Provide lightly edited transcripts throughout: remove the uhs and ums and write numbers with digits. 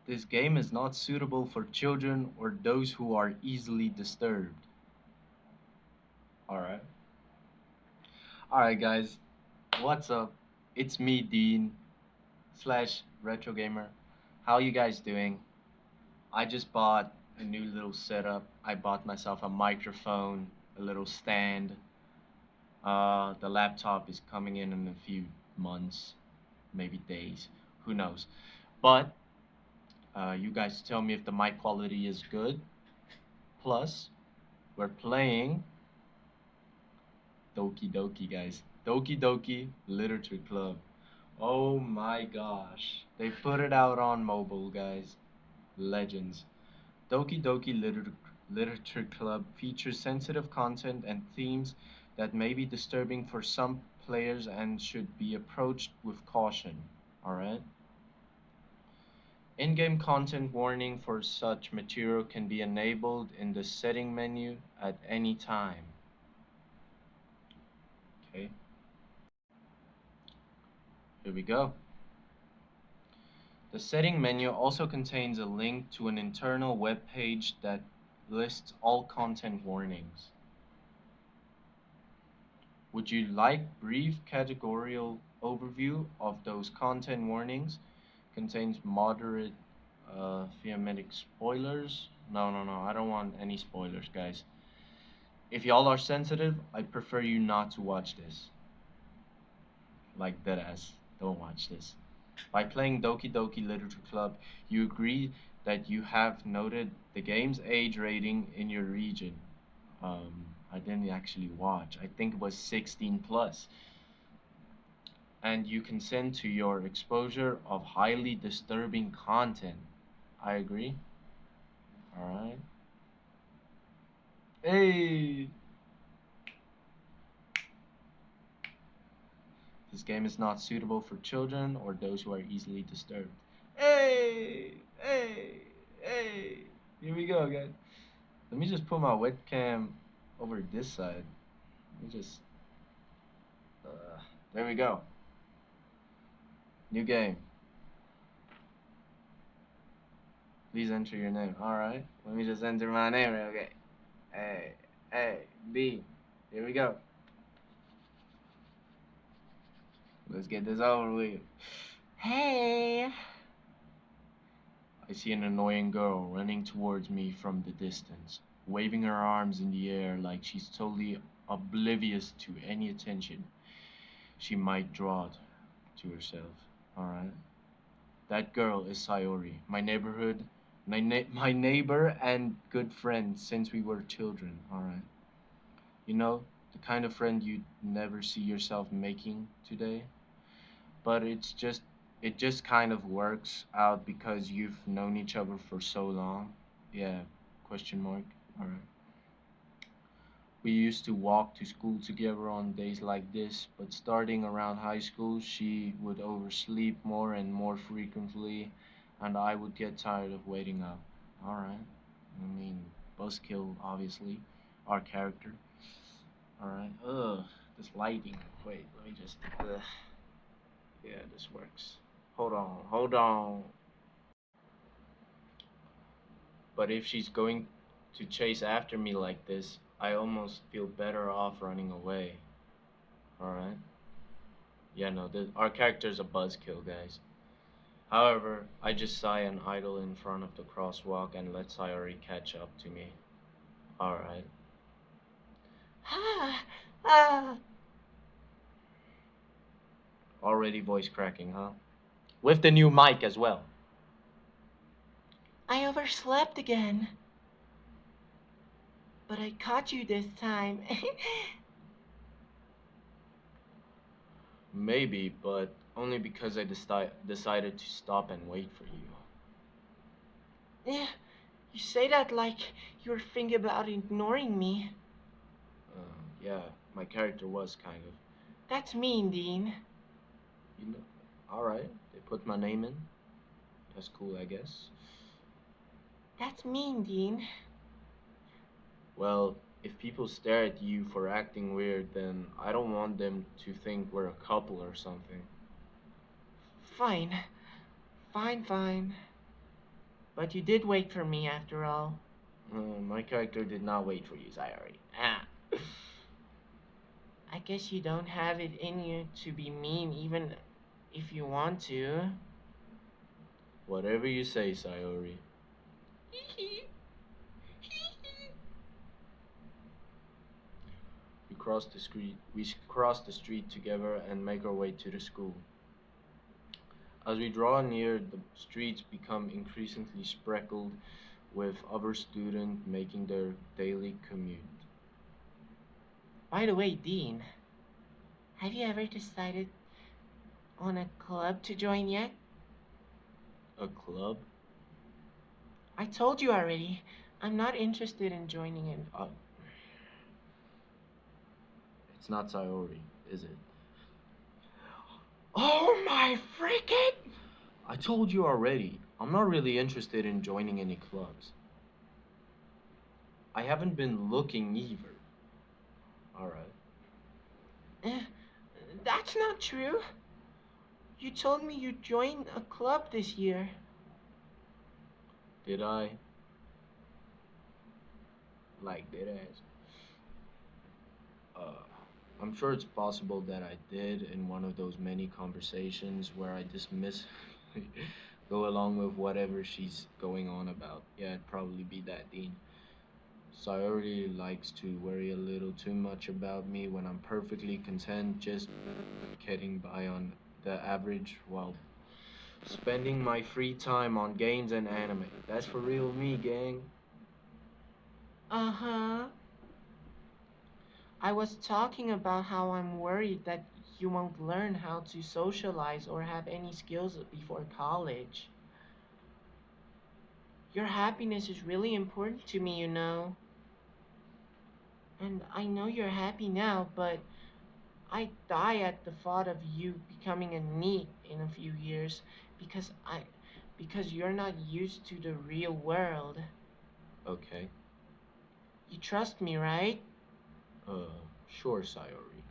This game is not suitable for children or those who are easily disturbed. Alright. Alright, guys. What's up? It's me, Dean, slash Retro Gamer. How you guys doing? I just bought a new little setup. I bought myself a microphone, a little stand. The laptop is coming in a few months, maybe days. Who knows? But you guys tell me if the mic quality is good. Plus, we're playing Doki Doki, guys. Doki Doki Literature Club. Oh my gosh. They put it out on mobile, guys. Legends. Doki Doki Literature Club features sensitive content and themes that may be disturbing for some players and should be approached with caution. Alright? In-game content warning for such material can be enabled in the setting menu at any time. Okay, here we go. The setting menu also contains a link to an internal web page that lists all content warnings. Would you like brief categorical overview of those content warnings? Contains moderate thematic spoilers. No, I don't want any spoilers, guys. If y'all are sensitive, I prefer you not to watch this. Like deadass, don't watch this. By playing Doki Doki Literature Club, you agree that you have noted the game's age rating in your region. I didn't actually watch. I think it was 16 plus. And you consent to your exposure of highly disturbing content. I agree. Alright. Hey! This game is not suitable for children or those who are easily disturbed. Hey! Hey! Hey! Here we go, guys. Let me just put my webcam over this side. Let me just. There we go. New game. Please enter your name. Alright. Let me just enter my name real quick. Hey, B. Here we go. Let's get this over with. Hey! I see an annoying girl running towards me from the distance, waving her arms in the air like she's totally oblivious to any attention she might draw to herself. Alright? That girl is Sayori, my neighbor and good friend since we were children. Alright? You know, the kind of friend you'd never see yourself making today? But it just kind of works out because you've known each other for so long. Yeah, question mark. All right. We used to walk to school together on days like this, but starting around high school, she would oversleep more and more frequently, and I would get tired of waiting up. All right. I mean, Buzzkill, obviously, our character. All right. Ugh, this lighting. Wait, let me just. Yeah, this works. Hold on. But if she's going to chase after me like this, I almost feel better off running away. Alright? Yeah, no, our character's a buzzkill, guys. However, I just sigh and idle in front of the crosswalk and let Sayori catch up to me. Alright. Ah, ah. Already voice cracking, huh? With the new mic as well. I overslept again. But I caught you this time. Maybe, but only because I decided to stop and wait for you. Yeah, you say that like you're thinking about ignoring me. Yeah, my character was kind of. That's mean, Dean. You know, all right. They put my name in. That's cool, I guess. That's mean, Dean. Well, if people stare at you for acting weird, then I don't want them to think we're a couple or something. Fine. Fine. But you did wait for me after all. My character did not wait for you, Sayori. Ah. I guess you don't have it in you to be mean even if you want to. Whatever you say, Sayori. We cross the street together and make our way to the school. As we draw near, the streets become increasingly speckled with other students making their daily commute. By the way, Dean, have you ever decided on a club to join yet? A club? I told you already. I'm not interested in joining it. It's not Sayori, is it? Oh my freaking! I told you already. I'm not really interested in joining any clubs. I haven't been looking either. Alright. Eh, that's not true. You told me you joined a club this year. Did I? Like, did I? I'm sure it's possible that I did in one of those many conversations where I dismiss, go along with whatever she's going on about. Yeah, it'd probably be that, Dean. Sayori likes to worry a little too much about me when I'm perfectly content just getting by on the average while spending my free time on games and anime. That's for real me, gang. Uh huh. I was talking about how I'm worried that you won't learn how to socialize or have any skills before college. Your happiness is really important to me, you know. And I know you're happy now, but I die at the thought of you becoming a NEET in a few years because you're not used to the real world. Okay. You trust me, right? Sure, Sayori.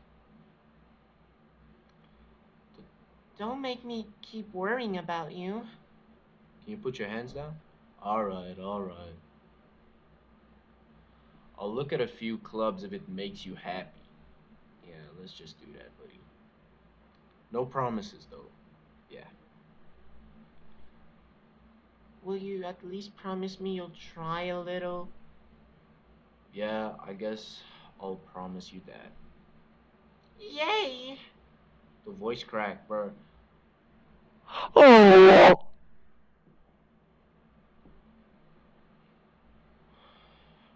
Don't make me keep worrying about you. Can you put your hands down? Alright, alright. I'll look at a few clubs if it makes you happy. Yeah, let's just do that, buddy. No promises, though. Yeah. Will you at least promise me you'll try a little? Yeah, I guess I'll promise you that. Yay! The voice crack, bro.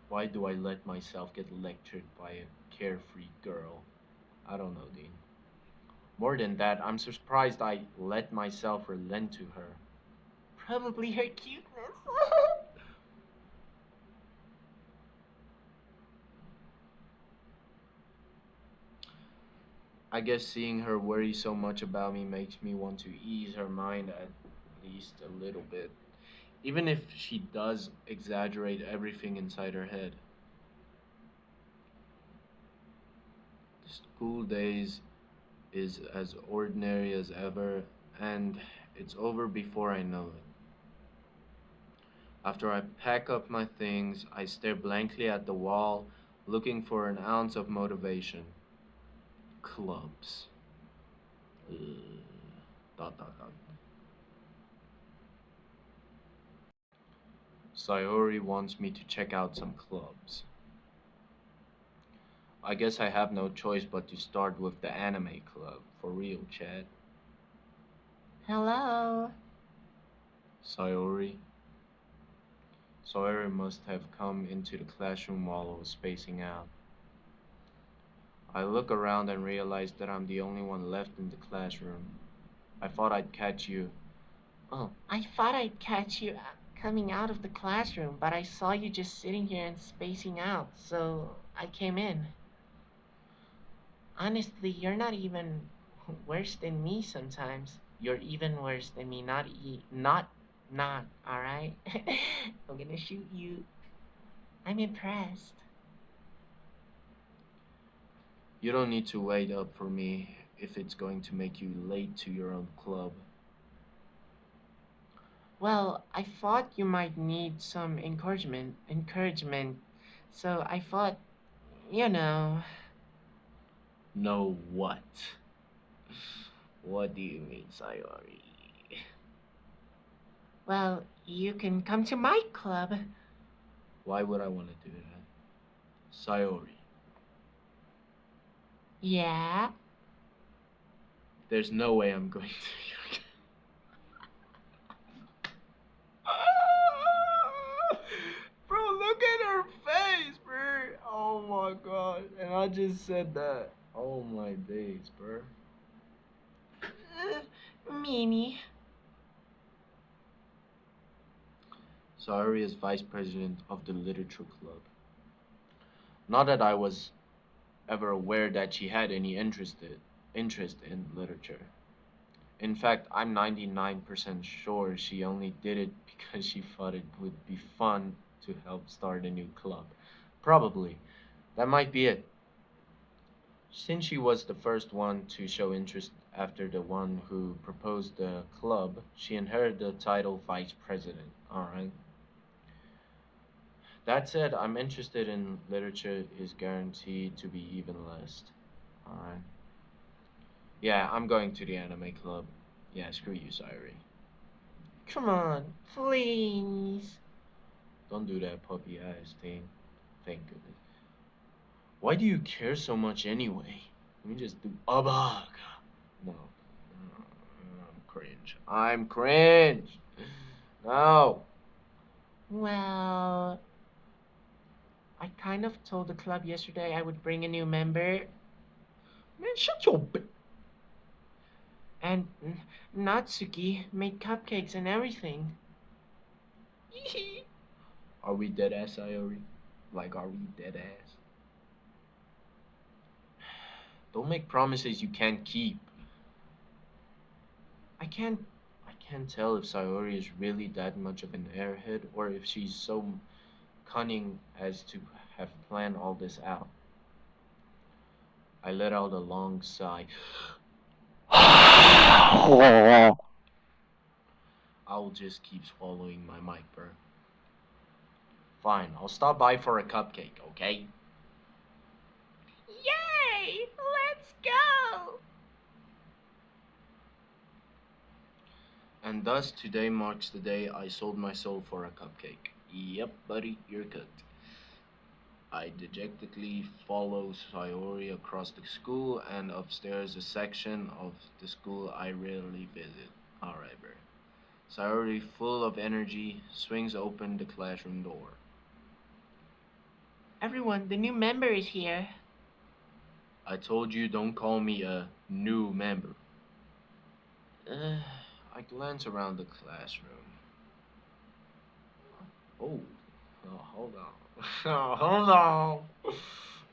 Why do I let myself get lectured by a carefree girl? I don't know, Dean. More than that, I'm surprised I let myself relent to her. Probably her cuteness. I guess seeing her worry so much about me makes me want to ease her mind at least a little bit. Even if she does exaggerate everything inside her head. The school days is as ordinary as ever, and it's over before I know it. After I pack up my things, I stare blankly at the wall, looking for an ounce of motivation. Clubs. Ugh. Dot dot dot. Sayori wants me to check out some clubs. I guess I have no choice but to start with the anime club. For real, Chad. Hello. Sayori. Sayori must have come into the classroom while I was spacing out. I look around and realize that I'm the only one left in the classroom. I thought I'd catch you. Oh, I thought I'd catch you coming out of the classroom, but I saw you just sitting here and spacing out, so I came in. Honestly, you're not even worse than me sometimes. You're even worse than me. Not, alright? I'm gonna shoot you. I'm impressed. You don't need to wait up for me if it's going to make you late to your own club. Well, I thought you might need some encouragement. So I thought, you know, Know what? What do you mean, Sayori? well, you can come to my club. Why would I want to do that? Sayori, Yeah. there's no way I'm going to. Bro, look at her face, bro. Oh my god. And I just said that. Oh my days, bro. Mimi. Sayori is vice president of the literature club. Not that I was ever aware that she had any interest in literature. In fact, I'm 99% sure she only did it because she thought it would be fun to help start a new club. Probably. That might be it. Since she was the first one to show interest after the one who proposed the club, she inherited the title vice president. Alright. That said, I'm interested in literature is guaranteed to be even less. Alright. Yeah, I'm going to the anime club. Yeah, screw you, Sayuri. Come on, please. Don't do that puppy ass thing. Thank goodness. Why do you care so much anyway? Let me just do Abag. No. I'm cringe. I'm cringe. No. Well, I kind of told the club yesterday I would bring a new member, Man, shut your and Natsuki made cupcakes and everything. Are we dead ass, Sayori? Like, are we dead ass? Don't make promises you can't keep. I can't I can't tell if Sayori is really that much of an airhead or if she's so cunning as to have planned all this out. I let out a long sigh. I'll just keep swallowing my mic, bro. Fine, I'll stop by for a cupcake, okay? Yay! Let's go! And thus, today marks the day I sold my soul for a cupcake. Yep, buddy, you're cooked. I dejectedly follow Sayori across the school and upstairs a section of the school I rarely visit. Alright, bro. Sayori, full of energy, swings open the classroom door. Everyone, the new member is here. I told you don't call me a new member. I glance around the classroom. Oh, hold on. Oh, hold on.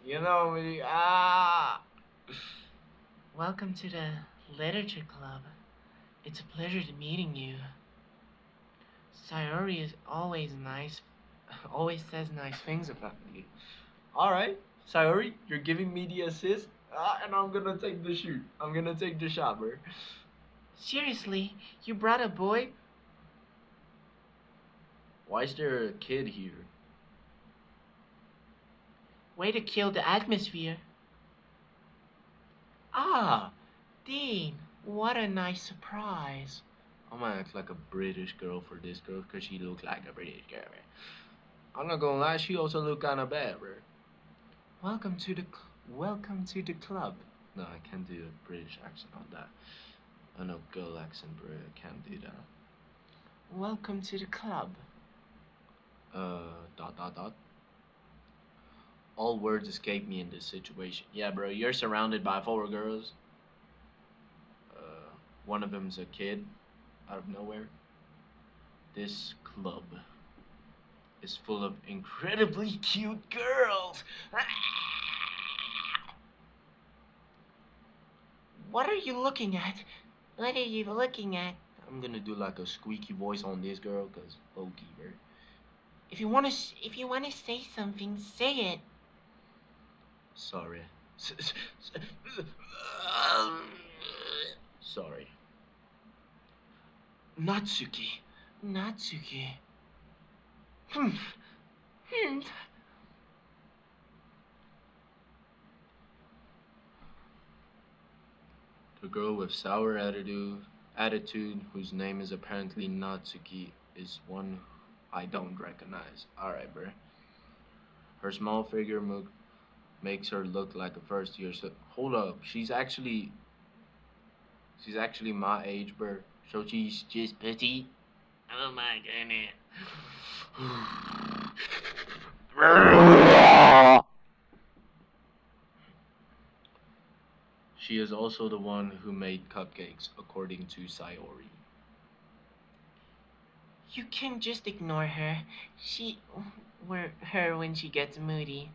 You know me. Ah. Welcome to the literature club. It's a pleasure to meeting you. Sayori is always nice, always says nice things about you. All right, Sayori, you're giving me the assist, and I'm gonna take the shoot. I'm gonna take the shot, bro. Seriously, you brought a boy? Why is there a kid here? Way to kill the atmosphere. Ah, Dean, what a nice surprise. I'm gonna act like a British girl for this girl because she look like a British girl, bro. I'm not gonna lie, she also look kind of bad, bro. Welcome to the club. No, I can't do a British accent on that. I know girl accent, bro. I can't do that. Welcome to the club. Dot dot dot. All words escape me in this situation. Yeah, bro, you're surrounded by four girls. One of them's a kid out of nowhere. This club is full of incredibly cute girls. What are you looking at? What are you looking at? I'm gonna do like a squeaky voice on this girl, cause Loki, bro. If you wanna say something, say it. Sorry. Sorry. Natsuki, Natsuki. Hmm. Hmm. The girl with sour attitude, whose name is apparently Natsuki, is one I don't recognize. Alright, bruh. Her small figure makes her look like a first year. So hold up, she's actually my age, bruh. So she's just petite. Oh my goodness. She is also the one who made cupcakes, according to Sayori. You can just ignore her. Her when she gets moody.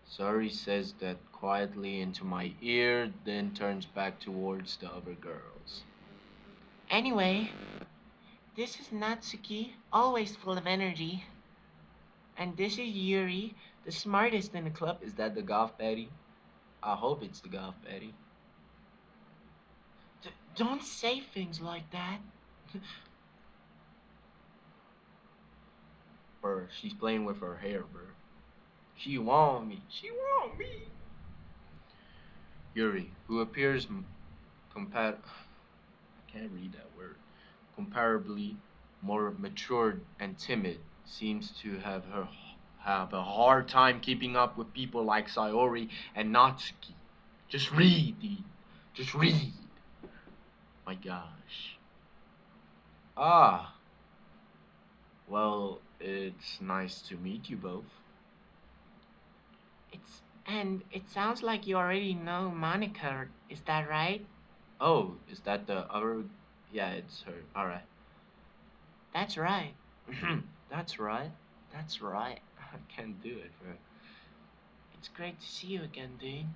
Sayori says that quietly into my ear, then turns back towards the other girls. Anyway, this is Natsuki, always full of energy. And this is Yuri, the smartest in the club. Is that the golf Betty? I hope it's the golf Betty. Don't say things like that. Bruh, she's playing with her hair, bruh. She want me. She want me. Yuri, who appears I can't read that word. Comparably more matured and timid, seems to have a hard time keeping up with people like Sayori and Natsuki. Just read, dude. Just read. My gosh. Ah, well, it's nice to meet you both. It sounds like you already know Monica, is that right? Oh, is that the other? Yeah, it's her. Alright. That's right. That's right. That's right. I can't do it, bro. It's great to see you again, dude.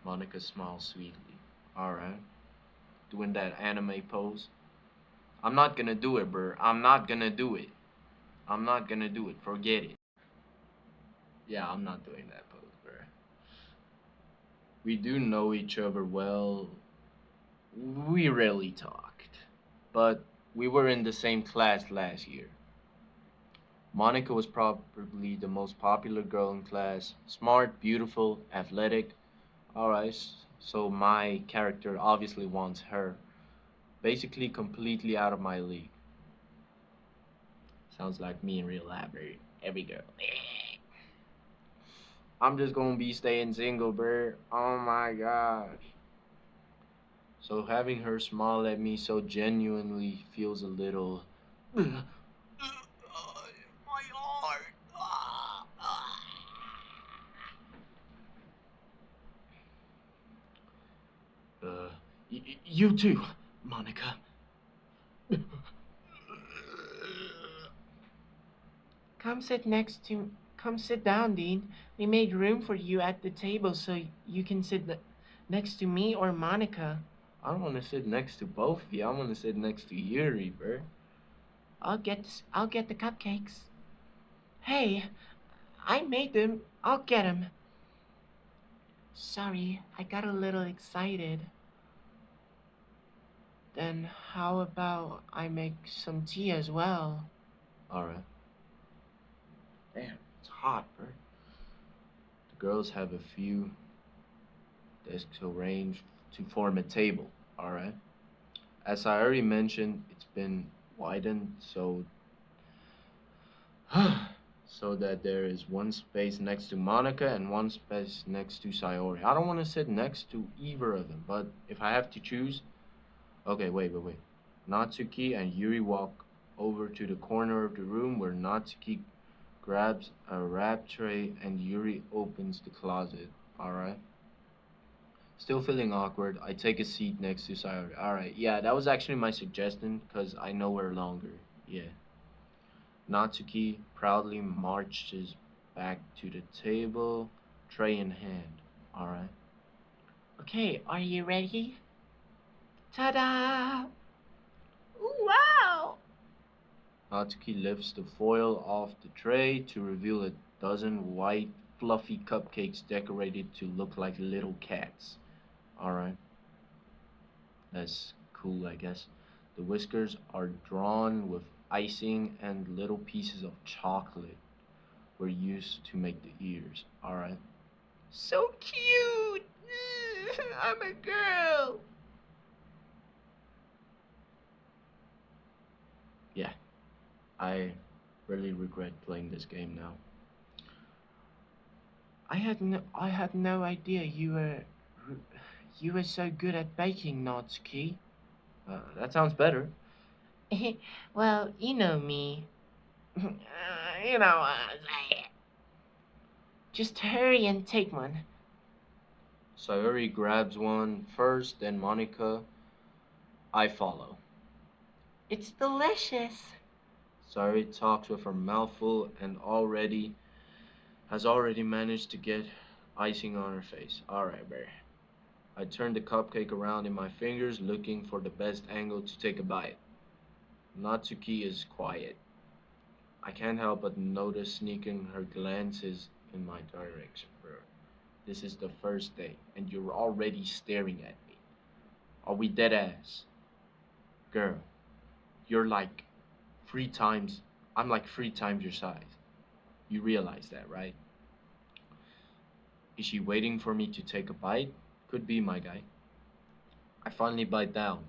Monica smiles sweetly. Alright. Doing that anime pose. I'm not gonna do it, bro. I'm not gonna do it. I'm not gonna do it. Forget it. Yeah, I'm not doing that pose, bro. We do know each other well. We rarely talked. But we were in the same class last year. Monica was probably the most popular girl in class. Smart, beautiful, athletic. Alright, so my character obviously wants her. Basically, completely out of my league. Sounds like me in real life, bro. Every girl. I'm just gonna be staying single, bro. Oh my gosh. So having her smile at me so genuinely feels a little. My heart. You too, Monica. Come sit down, Dean. We made room for you at the table so you can next to me or Monica. I don't want to sit next to both of you. I want to sit next to Yuri, bro. I'll get the cupcakes. Hey, I made them. I'll get them. Sorry, I got a little excited. Then how about I make some tea as well? Alright. Damn, it's hot, bro. The girls have a few desks arranged to form a table, alright? As I already mentioned, it's been widened so that there is one space next to Monica and one space next to Sayori. I don't want to sit next to either of them, but if I have to choose, okay, wait. Natsuki and Yuri walk over to the corner of the room where Natsuki grabs a wrap tray and Yuri opens the closet. Alright. Still feeling awkward, I take a seat next to Sayori. Alright, yeah, that was actually my suggestion because I know her longer. Yeah. Natsuki proudly marches back to the table, tray in hand. Alright. Okay, are you ready? Ta-da! Wow! Natsuki lifts the foil off the tray to reveal a dozen white, fluffy cupcakes decorated to look like little cats. Alright. That's cool, I guess. The whiskers are drawn with icing and little pieces of chocolate were used to make the ears. Alright. So cute! I'm a girl! Yeah, I really regret playing this game now. I had no idea you were so good at baking, Natsuki. That sounds better. Well, you know me. you know, just hurry and take one. Sayori grabs one first, then Monica. I follow. It's delicious. Sayori talks with her mouth full and has already managed to get icing on her face. Alright, Bear. I turn the cupcake around in my fingers, looking for the best angle to take a bite. Natsuki is quiet. I can't help but notice sneaking her glances in my direction, bro. This is the first day, and you're already staring at me. Are we dead ass? Girl, you're like 3 times, I'm like 3 times your size. You realize that, right? Is she waiting for me to take a bite? Could be, my guy. I finally bite down.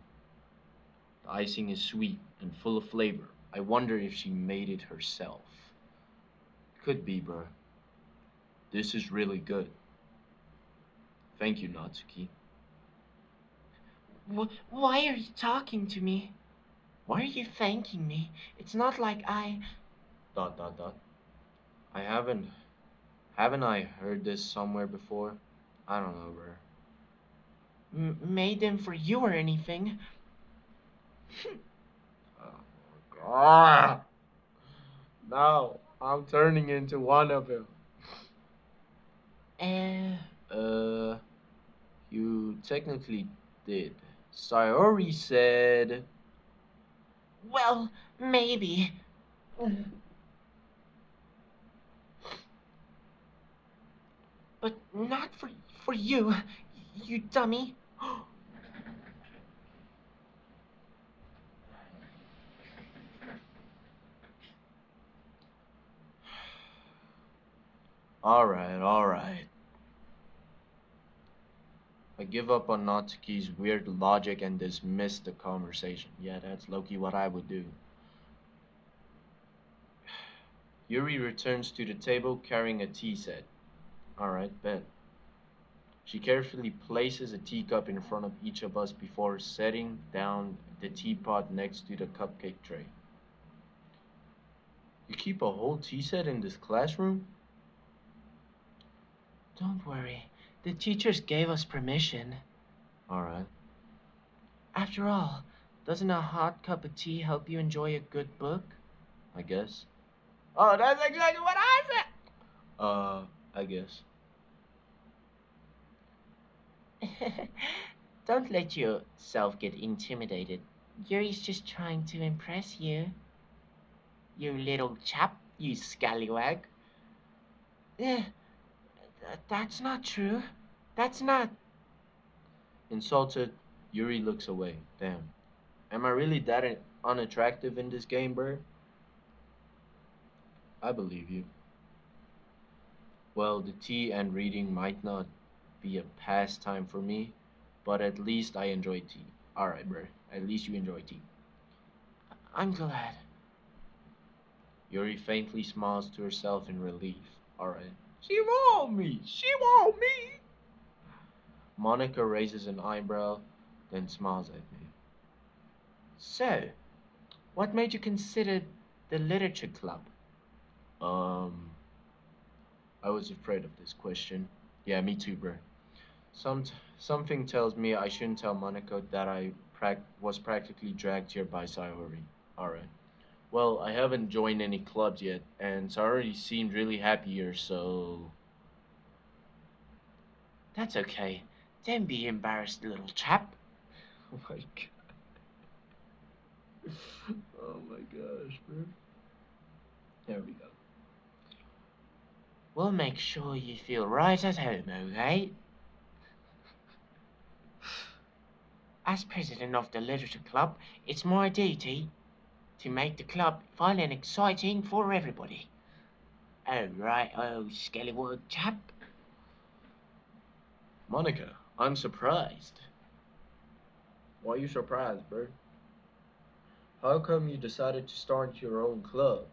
The icing is sweet and full of flavor. I wonder if she made it herself. Could be, bro. This is really good. Thank you, Natsuki. Why are you talking to me? Why are you thanking me? It's not like I. Dot dot dot. I haven't I heard this somewhere before? I don't know, bro. Made them for you or anything? Oh, God. No, I'm turning into one of them. Uh, you technically did. Sayori said. Well, maybe. But not for you, you dummy. Alright, alright. I give up on Natsuki's weird logic and dismiss the conversation. Yeah, that's low-key what I would do. Yuri returns to the table carrying a tea set. Alright, bet. She carefully places a teacup in front of each of us before setting down the teapot next to the cupcake tray. You keep a whole tea set in this classroom? Don't worry. The teachers gave us permission. Alright. After all, doesn't a hot cup of tea help you enjoy a good book? I guess. Oh, that's exactly what I said! I guess. Don't let yourself get intimidated. Yuri's just trying to impress you. You little chap, you scallywag. Eh, that's not true. That's not. Insulted, Yuri looks away. Damn. Am I really that unattractive in this game, bro? I believe you. Well, the tea and reading might not be a pastime for me, but at least I enjoy tea. Alright, bro. At least you enjoy tea. I'm glad. Yuri faintly smiles to herself in relief. Alright. She want me! She want me! Monica raises an eyebrow, then smiles at me. So, what made you consider the literature club? Um, I was afraid of this question. Yeah, me too, bro. Something tells me I shouldn't tell Monica that I was practically dragged here by Sayori. Alright. Well, I haven't joined any clubs yet, and Sayori seemed really happy here, so. That's okay. Don't be embarrassed, little chap. Oh my god. Oh my gosh, bro. There we go. We'll make sure you feel right at home, okay? As president of the literature club, it's my duty to make the club fun and exciting for everybody. Oh, right, oh, scallywag chap. Monica, I'm surprised. Why are you surprised, Bert? How come you decided to start your own club?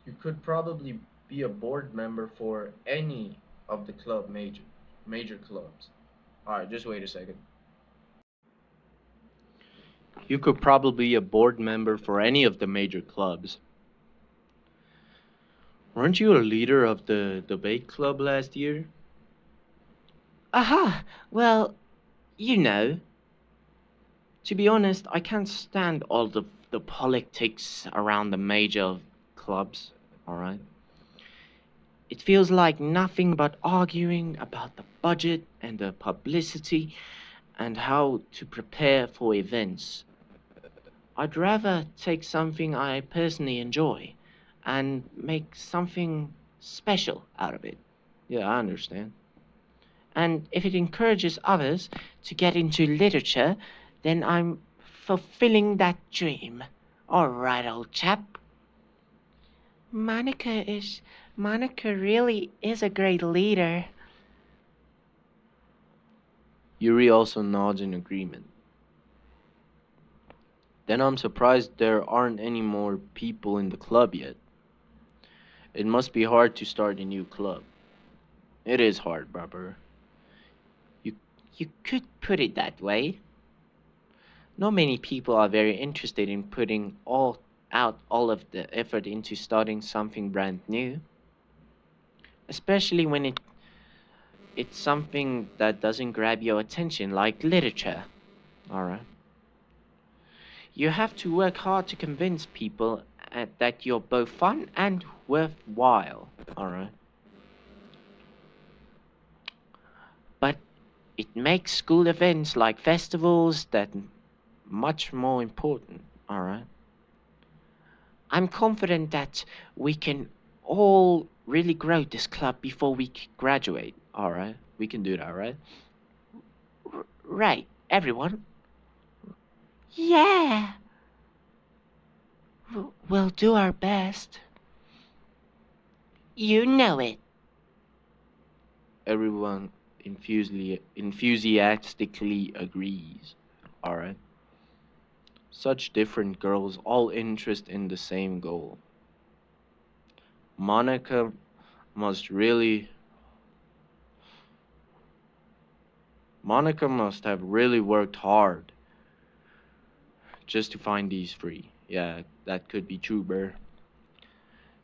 You could probably be a board member for any of the club major clubs. Alright, just wait a second. You could probably be a board member for any of the major clubs. Weren't you a leader of the debate club last year? Aha! Well, you know. To be honest, I can't stand all the politics around the major clubs, alright? It feels like nothing but arguing about the budget and the publicity and how to prepare for events. I'd rather take something I personally enjoy and make something special out of it. Yeah, I understand. And if it encourages others to get into literature, then I'm fulfilling that dream. All right, old chap. Monica really is a great leader. Yuri also nods in agreement. Then I'm surprised there aren't any more people in the club yet. It must be hard to start a new club. It is hard, Barber. You could put it that way. Not many people are very interested in putting all of the effort into starting something brand new, especially when it's something that doesn't grab your attention like literature. All right. You have to work hard to convince people that you're both fun and worthwhile. All right. But it makes school events like festivals that much more important. All right. I'm confident that we can all really grow this club before we graduate. All right. We can do that, right? Right, everyone. Yeah. We'll do our best. You know it. Everyone enthusiastically agrees. Alright. Such different girls, all interested in the same goal. Monica must really. Monica must have really worked hard just to find these three. Yeah, that could be true, Burr.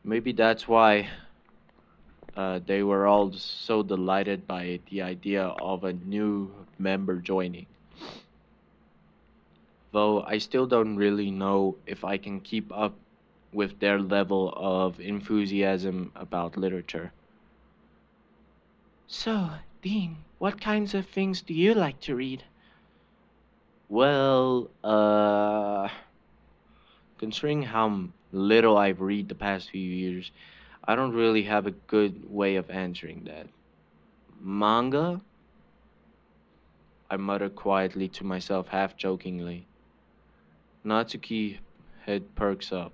Maybe that's why they were all so delighted by the idea of a new member joining. Though I still don't really know if I can keep up with their level of enthusiasm about literature. So, Dean, what kinds of things do you like to read? Well, considering how little I've read the past few years, I don't really have a good way of answering that. Manga? I muttered quietly to myself, half jokingly. Natsuki head perks up.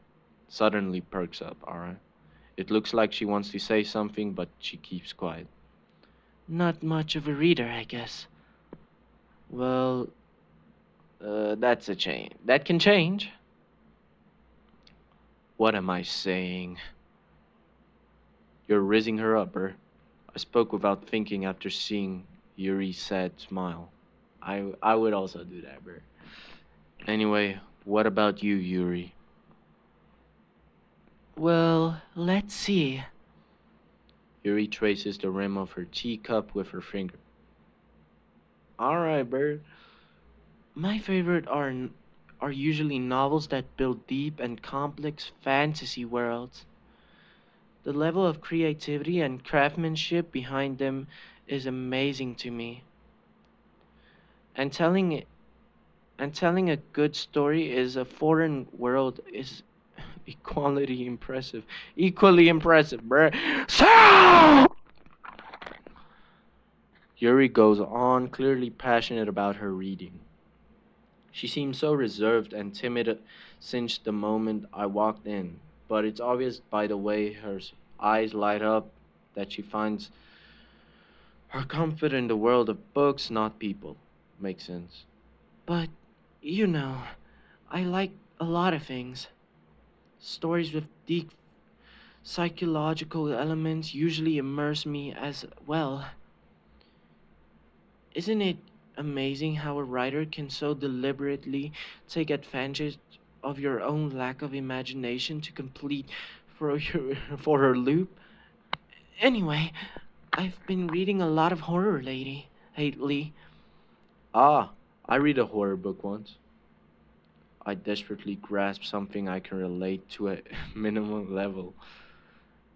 Suddenly perks up, alright? It looks like she wants to say something, but she keeps quiet. Not much of a reader, I guess. Well, that's a change. That can change. What am I saying? You're rizzing her up, I spoke without thinking after seeing Yuri's sad smile. I would also do that, Bert. Anyway, what about you, Yuri? Well, let's see. Yuri traces the rim of her teacup with her finger. Alright, Bert. My favorite are usually novels that build deep and complex fantasy worlds. The level of creativity and craftsmanship behind them is amazing to me. And telling a good story is a foreign world is equally impressive, bruh. So Yuri goes on, clearly passionate about her reading. She seemed so reserved and timid since the moment I walked in, but it's obvious by the way her eyes light up that she finds her comfort in the world of books, not people. Makes sense. But, you know, I like a lot of things. Stories with deep psychological elements usually immerse me as well. Isn't it amazing how a writer can so deliberately take advantage of your own lack of imagination to complete for your for her loop? Anyway, I've been reading a lot of horror lately. Ah, I read a horror book once. I desperately grasp something I can relate to a minimal level.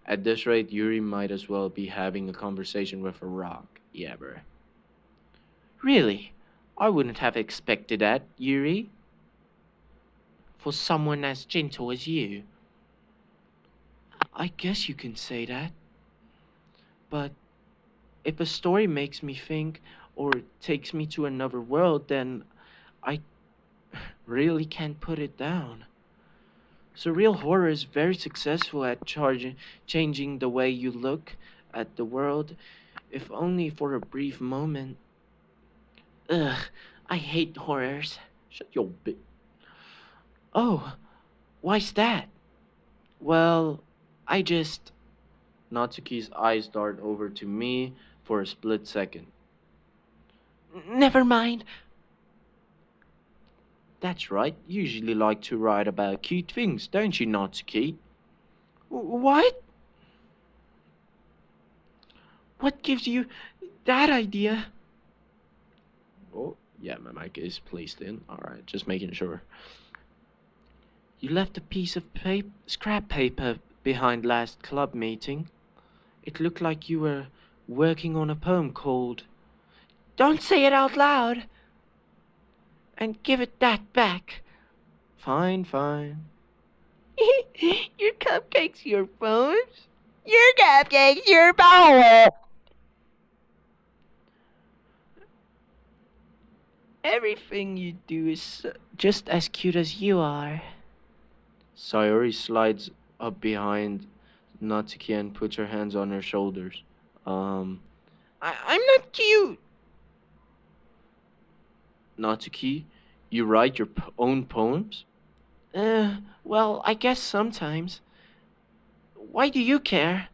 At this rate, Yuri might as well be having a conversation with a rock. Yeah, bruh. Really? I wouldn't have expected that, Yuri. For someone as gentle as you. I guess you can say that. But if a story makes me think or takes me to another world, then I really can't put it down. Surreal horror is very successful at changing the way you look at the world, if only for a brief moment. Ugh, I hate horrors. Shut your bit. Oh, why's that? Well, I just. Natsuki's eyes dart over to me for a split second. Never mind. That's right, you usually like to write about cute things, don't you, Natsuki? What? What gives you that idea? Oh, yeah, my mic is placed in. Alright, just making sure. You left a piece of scrap paper behind last club meeting. It looked like you were working on a poem called. Don't say it out loud! And give it that back. Fine, fine. Your cupcakes, your poems? Your cupcakes, your poem! Everything you do is just as cute as you are. Sayori slides up behind Natsuki and puts her hands on her shoulders. I'm not cute! Natsuki, you write your own poems? Well, I guess sometimes. Why do you care?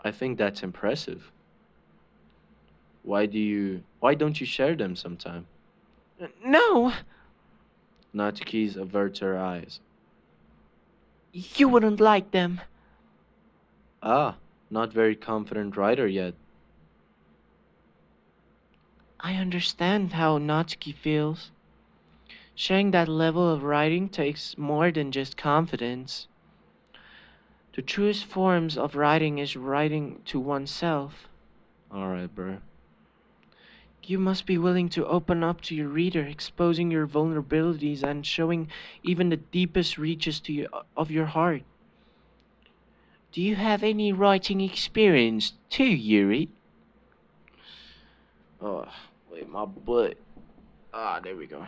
I think that's impressive. Why don't you share them sometime? No! Natsuki averts her eyes. You wouldn't like them. Ah, not very confident writer yet. I understand how Natsuki feels. Sharing that level of writing takes more than just confidence. The truest forms of writing is writing to oneself. Alright, bro. You must be willing to open up to your reader, exposing your vulnerabilities and showing even the deepest reaches of your heart. Do you have any writing experience too, Yuri? Oh, wait, my butt. Ah, there we go.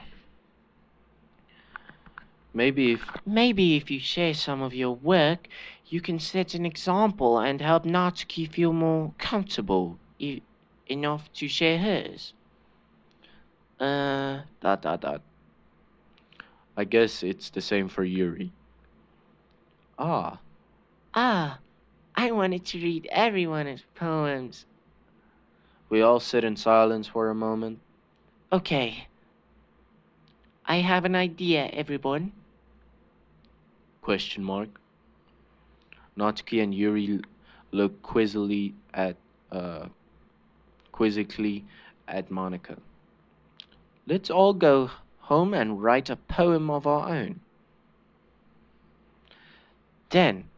Maybe if you share some of your work, you can set an example and help Natsuki feel more comfortable enough to share hers. Dot. I guess it's the same for Yuri. Ah. Ah, I wanted to read everyone's poems. We all sit in silence for a moment. Okay. I have an idea, everyone. Question mark. Natsuki and Yuri look quizzically at Monica. Let's all go home and write a poem of our own. Then,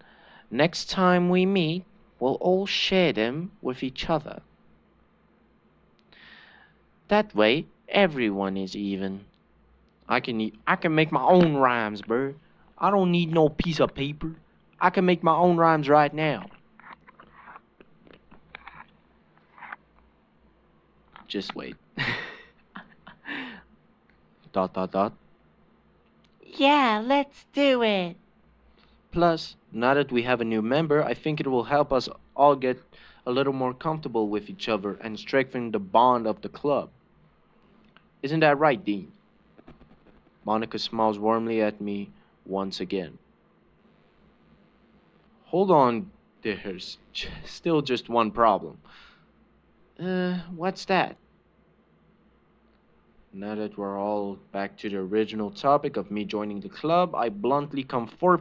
next time we meet, we'll all share them with each other. That way, everyone is even. I can make my own rhymes, bro. I don't need no piece of paper. I can make my own rhymes right now. Just wait. Dot dot dot. Yeah, let's do it. Plus, now that we have a new member, I think it will help us all get a little more comfortable with each other and strengthen the bond of the club. Isn't that right, Dean? Monica smiles warmly at me once again. Hold on, there's still just one problem. What's that? Now that we're all back to the original topic of me joining the club, I bluntly come forth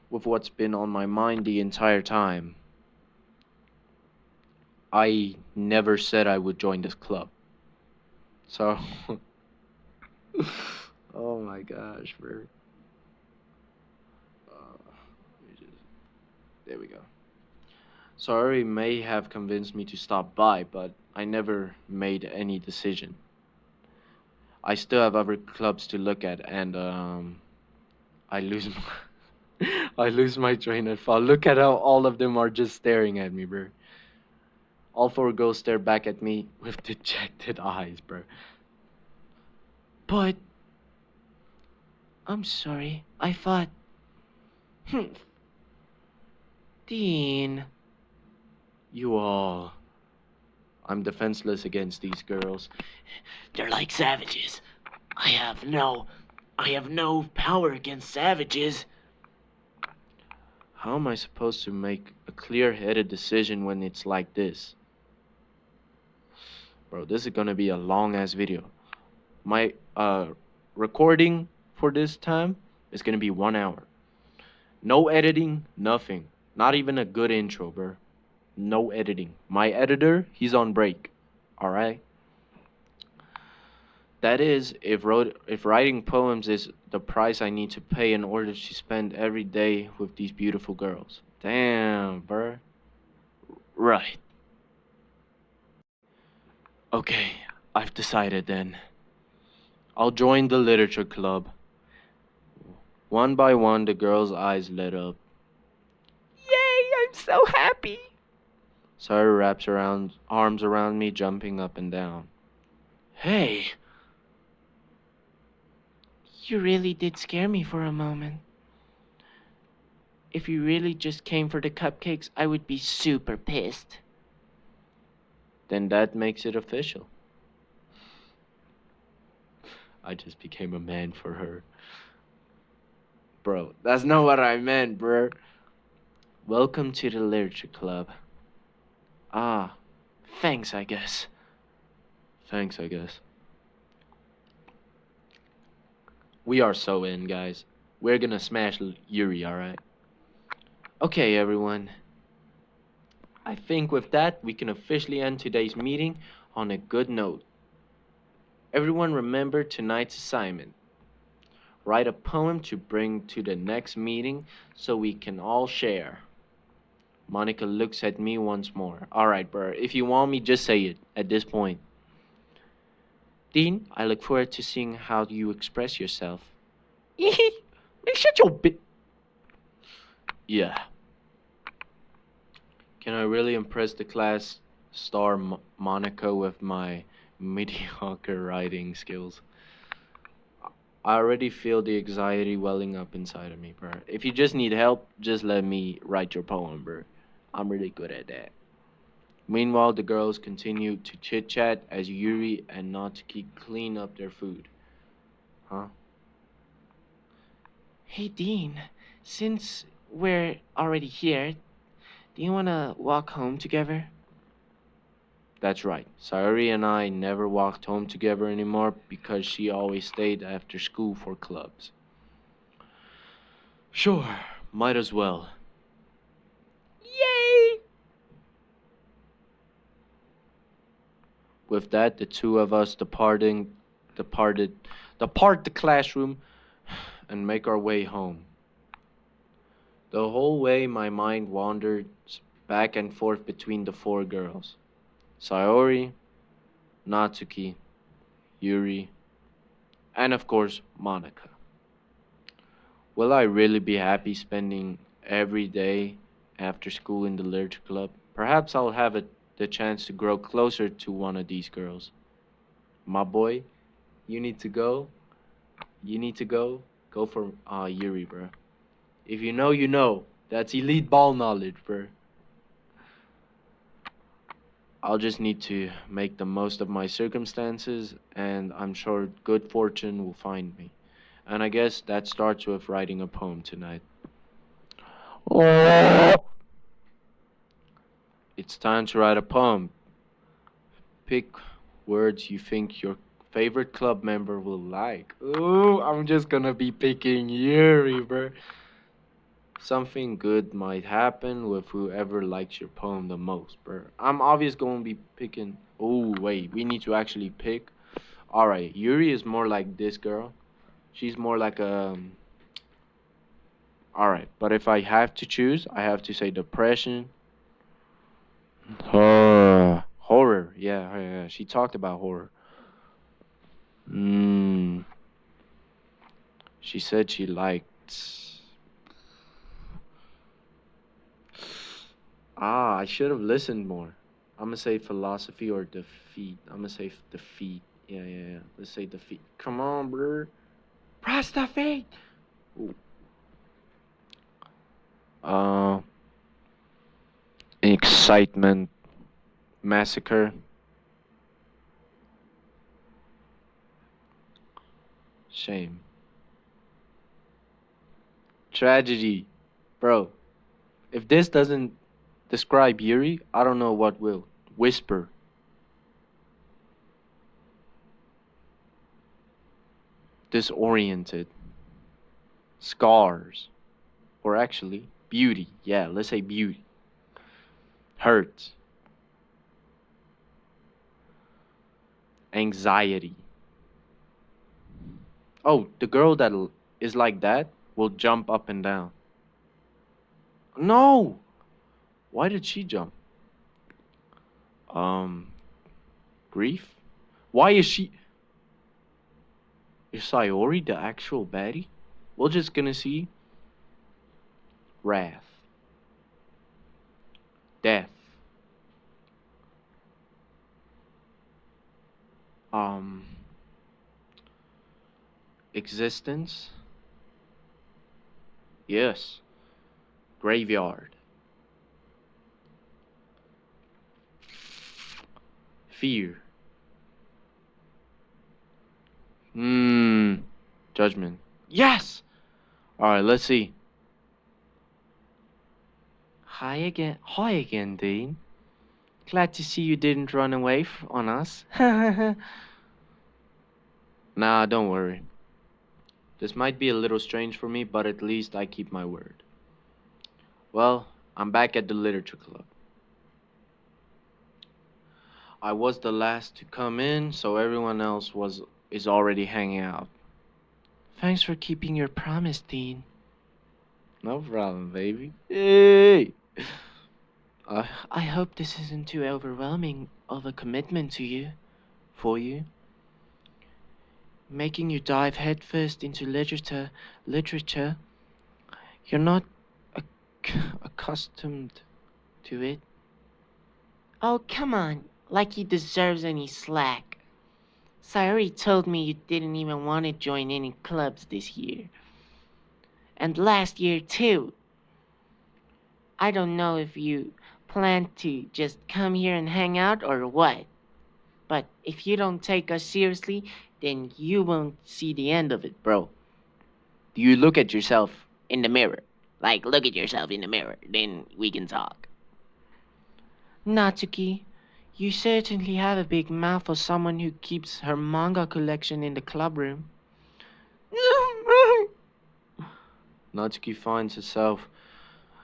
with what's been on my mind the entire time. I never said I would join this club. So, oh my gosh, bro. Let me just- There we go. Sorry may have convinced me to stop by, but I never made any decision. I still have other clubs to look at, and I lose my, I lose my train of thought. Look at how all of them are just staring at me, bro. All four girls stare back at me with dejected eyes, bro. But I'm sorry. I thought, Dean, you all. I'm defenseless against these girls. They're like savages. I have no I have no power against savages. How am I supposed to make a clear-headed decision when it's like this? Bro, this is gonna be a long-ass video. My recording for this time is gonna be 1 hour. No editing, nothing. Not even a good intro, bro. No editing. My editor, he's on break. Alright? That is, if writing poems is the price I need to pay in order to spend every day with these beautiful girls. Damn, bruh. Right. Okay, I've decided then. I'll join the literature club. One by one, the girls' eyes lit up. Yay, I'm so happy! Sarah wraps around arms around me, jumping up and down. Hey! You really did scare me for a moment. If you really just came for the cupcakes, I would be super pissed. Then that makes it official. I just became a man for her. Bro, that's not what I meant, bro. Welcome to the literature club. Ah, thanks, I guess. Thanks, I guess. We are so in, guys. We're gonna smash Yuri, alright? Okay, everyone. I think with that, we can officially end today's meeting on a good note. Everyone remember tonight's assignment. Write a poem to bring to the next meeting so we can all share. Monica looks at me once more. Alright, bro, if you want me, just say it at this point. Dean, I look forward to seeing how you express yourself. Shut your bit. Yeah. Can I really impress the class star Monica with my mediocre writing skills? I already feel the anxiety welling up inside of me, bro. If you just need help, just let me write your poem, bro. I'm really good at that. Meanwhile, the girls continue to chit chat as Yuri and Natsuki clean up their food. Huh? Hey, Dean, since we're already here, do you want to walk home together? That's right. Sayori and I never walked home together anymore because she always stayed after school for clubs. Sure, might as well. Yay! With that, the two of us depart the classroom and make our way home. The whole way my mind wandered back and forth between the four girls. Sayori, Natsuki, Yuri, and of course, Monica. Will I really be happy spending every day after school in the literature club? Perhaps I'll have the chance to grow closer to one of these girls. My boy, you need to go. You need to go. Go for Yuri, bro. If you know, you know. That's elite ball knowledge, bro. I'll just need to make the most of my circumstances, and I'm sure good fortune will find me. And I guess that starts with writing a poem tonight. It's time to write a poem. Pick words you think your favorite club member will like. Ooh, I'm just gonna be picking Yuri, bro. Something good might happen with whoever likes your poem the most, bro. I'm obviously gonna be picking. Oh, wait, we need to actually pick. Alright, Yuri is more like this girl. She's more like a. Alright, but if I have to choose, I have to say depression. Horror. Yeah, yeah, yeah. She talked about horror. Mm. She said she liked. I should have listened more. I'm gonna say philosophy or defeat. I'm gonna say defeat. Yeah, yeah, yeah. Let's say defeat. Come on, bro. Press defeat. Ooh. Uh, excitement, massacre, shame, tragedy, bro. If this doesn't describe Yuri, I don't know what will. Whisper, disoriented, scars, or actually beauty. Yeah, let's say beauty. Hurt, anxiety. Oh, the girl that is like that will jump up and down. No! Why did she jump? Um, grief? Why is she. Is Sayori the actual baddie? We're just gonna see wrath, death, um, existence. Yes, graveyard, fear. Hmm, judgment. Yes! Alright, let's see. Hi again, Dean. Glad to see you didn't run away on us. Nah, don't worry. This might be a little strange for me, but at least I keep my word. Well, I'm back at the literature club. I was the last to come in, so everyone else is already hanging out. Thanks for keeping your promise, Dean. No problem, baby. Hey! I hope this isn't too overwhelming of a commitment to you, for you. Making you dive headfirst into literature, you're not accustomed to it. Oh, come on, like he deserves any slack. Sayori told me you didn't even want to join any clubs this year. And last year, too. I don't know if you plan to just come here and hang out or what. But if you don't take us seriously, then you won't see the end of it, bro. Do you look at yourself in the mirror? Like, look at yourself in the mirror, then we can talk. Natsuki, you certainly have a big mouth for someone who keeps her manga collection in the club room. Natsuki finds herself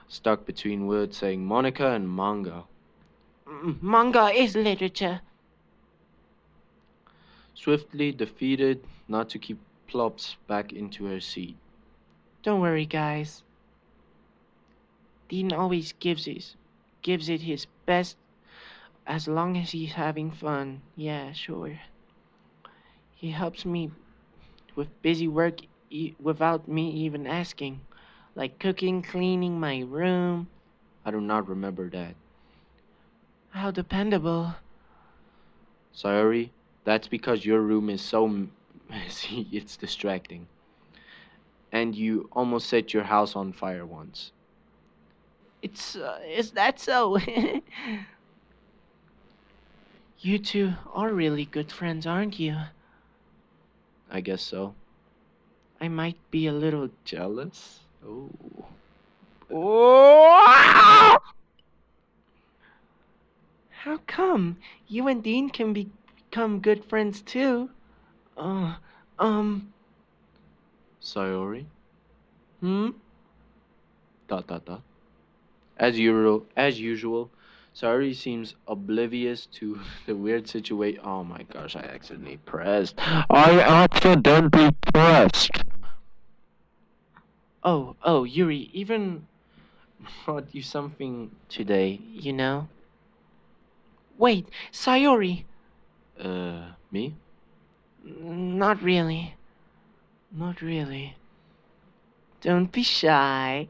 stuck between words saying Monica and manga. Manga is literature. Swiftly defeated, Natsuki plops back into her seat. Don't worry, guys. Dean always gives it his best as long as he's having fun. Yeah, sure. He helps me with busy work without me even asking, like cooking, cleaning my room. I do not remember that. How dependable. Sayori, That's because your room is so messy, it's distracting. And you almost set your house on fire once. Is that so? You two are really good friends, aren't you? I guess so. I might be a little. Jealous? Oh. Oh! How come? You and Dean can become good friends too. Uh, um, Sayori? hmm? Dot dot dot. As usual, Sayori seems oblivious to the weird situation. Oh my gosh, I accidentally pressed. I accidentally pressed. Oh, Yuri, even brought you something today, you know? Wait, Sayori! Me? Not really. Not really. Don't be shy.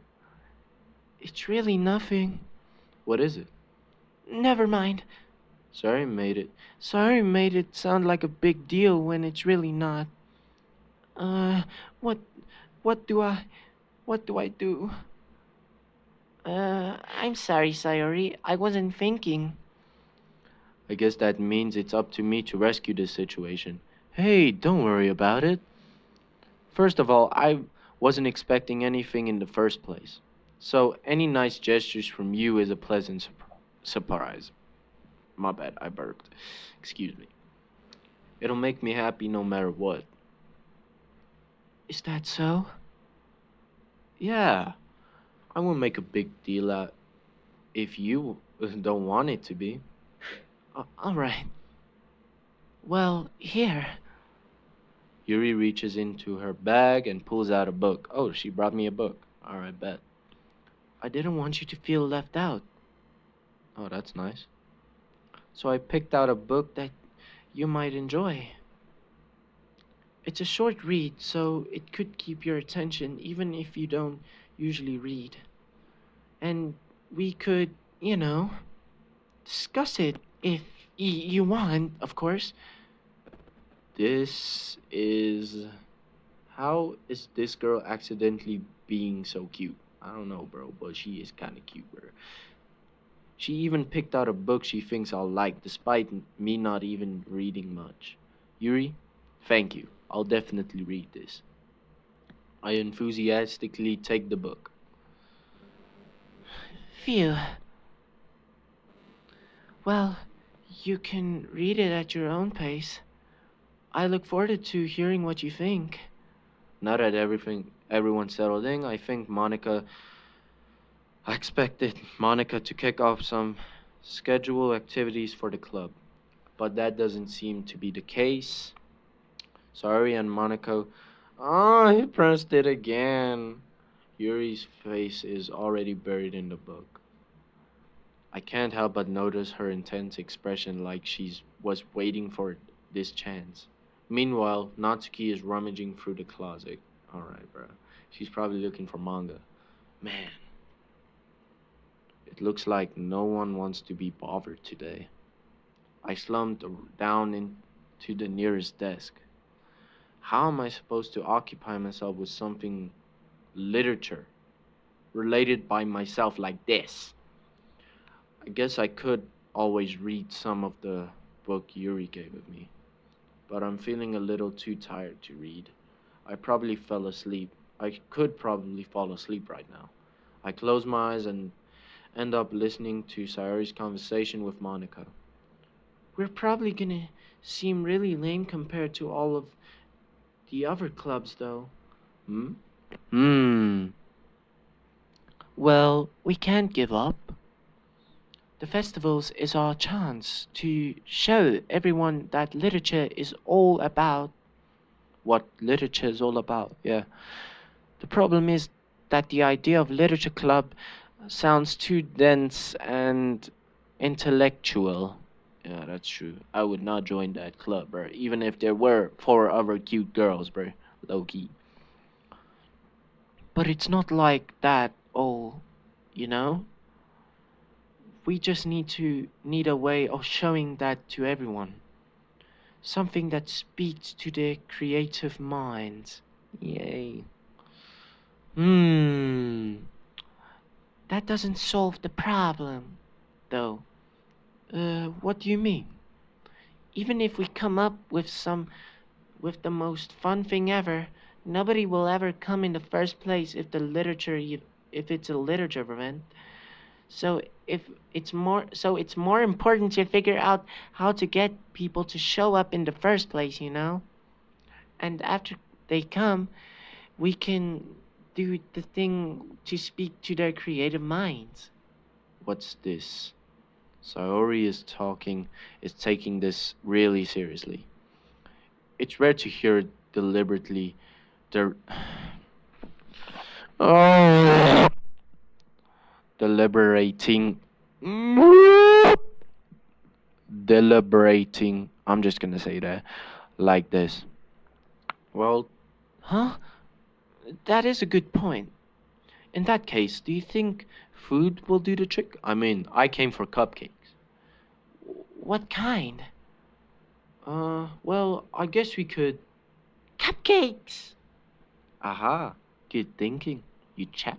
It's really nothing. What is it? Never mind. Sayori made it. Sorry made it sound like a big deal when it's really not. Uh, what, what do I, what do I do? I'm sorry, Sayori. I wasn't thinking. I guess that means it's up to me to rescue this situation. Hey, don't worry about it. First of all, I wasn't expecting anything in the first place. So, any nice gestures from you is a pleasant surprise. My bad, I burped. Excuse me. It'll make me happy no matter what. Is that so? Yeah, I won't make a big deal out if you don't want it to be. Alright. Well, here. Yuri reaches into her bag and pulls out a book. Oh, she brought me a book. Alright, bet. I didn't want you to feel left out. Oh, that's nice. So I picked out a book that you might enjoy. It's a short read, so it could keep your attention even if you don't usually read. And we could, discuss it if you want, of course. This is. How is this girl accidentally being so cute? I don't know, bro, but she is kind of cute, bro. She even picked out a book she thinks I'll like, despite me not even reading much. Yuri, thank you. I'll definitely read this. I enthusiastically take the book. Phew. Well, you can read it at your own pace. I look forward to hearing what you think. Now that everyone's settled in, I expected Monica to kick off some schedule activities for the club, but that doesn't seem to be the case. Sorry, and Monaco. Oh, he pressed it again. Yuri's face is already buried in the book. I can't help but notice her intense expression like she's was waiting for this chance. Meanwhile, Natsuki is rummaging through the closet. Alright, bro. She's probably looking for manga. Man, it looks like no one wants to be bothered today. I slumped down into the nearest desk. How am I supposed to occupy myself with something literature related by myself like this? I guess I could always read some of the book Yuri gave it me, but I'm feeling a little too tired to read. I probably fell asleep. I could probably fall asleep right now. I close my eyes and end up listening to Sayori's conversation with Monica. We're probably gonna seem really lame compared to all of the other clubs, though. Hmm? Hmm. Well, we can't give up. The festivals is our chance to show everyone that literature is all about What literature is all about, yeah. The problem is that the idea of literature club sounds too dense and intellectual. Yeah, that's true. I would not join that club, bro. Even if there were four other cute girls, bro. Low key. But it's not like that all, you know? We just need a way of showing that to everyone. Something that speaks to the creative mind. Yay. Hmm. That doesn't solve the problem, though. What do you mean? Even if we come up with the most fun thing ever, nobody will ever come in the first place if it's a literature event. So it's more important to figure out how to get people to show up in the first place, you know? And after they come, we can do the thing to speak to their creative minds. What's this? Sayori is taking this really seriously. It's rare to hear deliberately der- oh, deliberating deliberating. I'm just gonna say that like this. Well, Huh? That is a good point. in that case, do you think food will do the trick? I mean, I came for cupcakes. What kind? Well, I guess we could. Cupcakes! Aha, good thinking, you chap.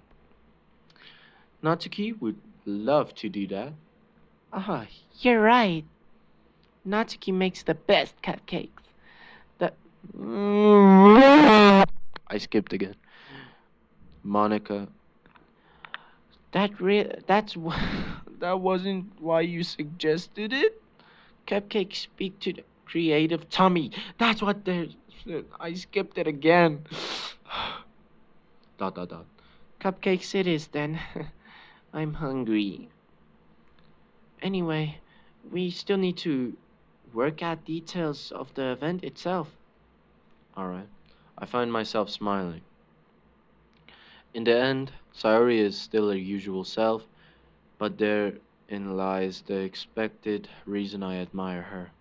Natsuki would love to do that. Ah, you're right. Natsuki makes the best cupcakes. The I skipped again. Monica. that's that wasn't why you suggested it. Cupcakes speak to the creative tummy. That's what they're. I skipped it again. Dot dot dot. Cupcakes it is then. I'm hungry. Anyway, we still need to work out details of the event itself. Alright. I find myself smiling. In the end, Sayori is still her usual self, but therein lies the expected reason I admire her.